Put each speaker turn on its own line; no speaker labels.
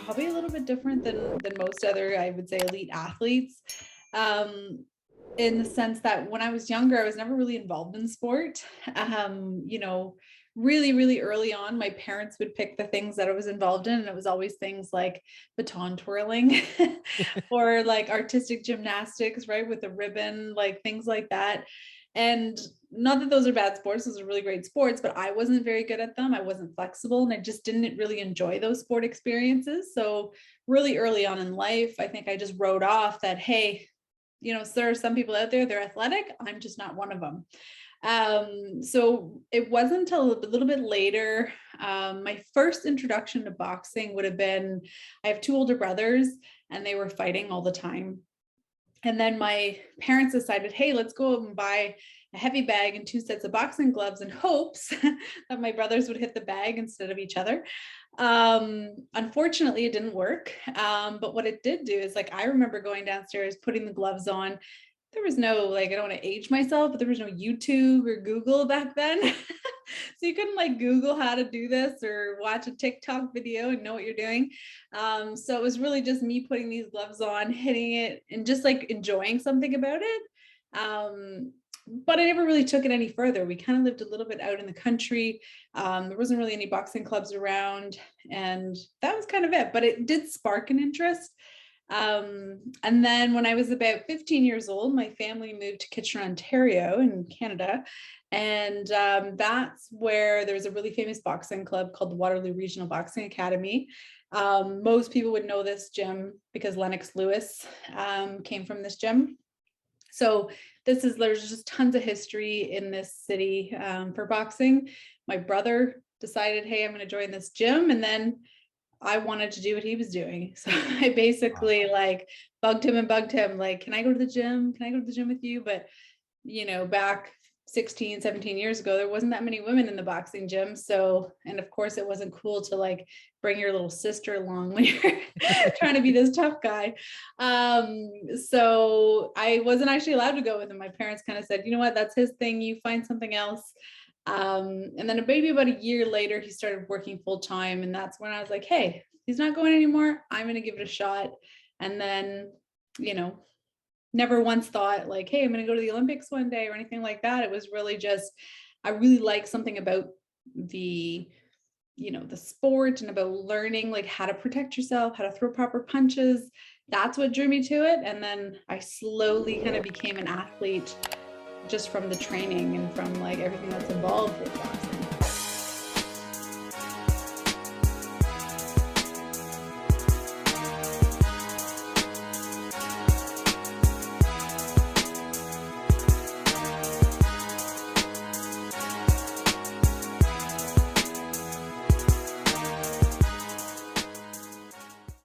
probably a little bit different than most other, I would say, elite athletes. Um, in the sense that when I was younger, I was never really involved in sport. You know, really early on, my parents would pick the things that I was involved in, and it was always things like baton twirling or like artistic gymnastics, right, with a ribbon, like things like that. And not that those are bad sports, those are really great sports, but I wasn't very good at them. I wasn't flexible and I just didn't really enjoy those sport experiences. So, really early on in life, I think I just wrote off that, hey, there are some people out there, they're athletic. I'm just not one of them. So it wasn't until a little bit later. My first introduction to boxing would have been, I have two older brothers and they were fighting all the time. And then my parents decided, hey, let's go and buy a heavy bag and two sets of boxing gloves in hopes that my brothers would hit the bag instead of each other. Unfortunately, it didn't work. But what it did do is, like, I remember going downstairs, putting the gloves on. There was no, like, I don't want to age myself, but there was no YouTube or Google back then. So you couldn't like Google how to do this or watch a TikTok video and know what you're doing. So it was really just me putting these gloves on, hitting it, and just like enjoying something about it. But I never really took it any further. We kind of lived a little bit out in the country. There wasn't really any boxing clubs around, and that was kind of it. But it did spark an interest. And then when I was about 15 years old, my family moved to Kitchener, Ontario in Canada. And that's where there's a really famous boxing club called the Waterloo Regional Boxing Academy. Most people would know this gym because Lennox Lewis came from this gym. So there's just tons of history in this city for boxing. My brother decided, hey, I'm going to join this gym. And then I wanted to do what he was doing. So I basically like bugged him, like, can I go to the gym? Can I go to the gym with you? But, back 16, 17 years ago, there wasn't that many women in the boxing gym. So, and of course it wasn't cool to like bring your little sister along when you're trying to be this tough guy. So I wasn't actually allowed to go with him. My parents kind of said, you know what, that's his thing. You find something else. And then maybe about a year later, he started working full time. And that's when I was like, hey, he's not going anymore. I'm going to give it a shot. And then, never once thought like, hey, I'm going to go to the Olympics one day or anything like that. It was really just, I really like something about the sport and about learning like how to protect yourself, how to throw proper punches. That's what drew me to it. And then I slowly kind of became an athlete just from the training and from like everything that's involved with boxing.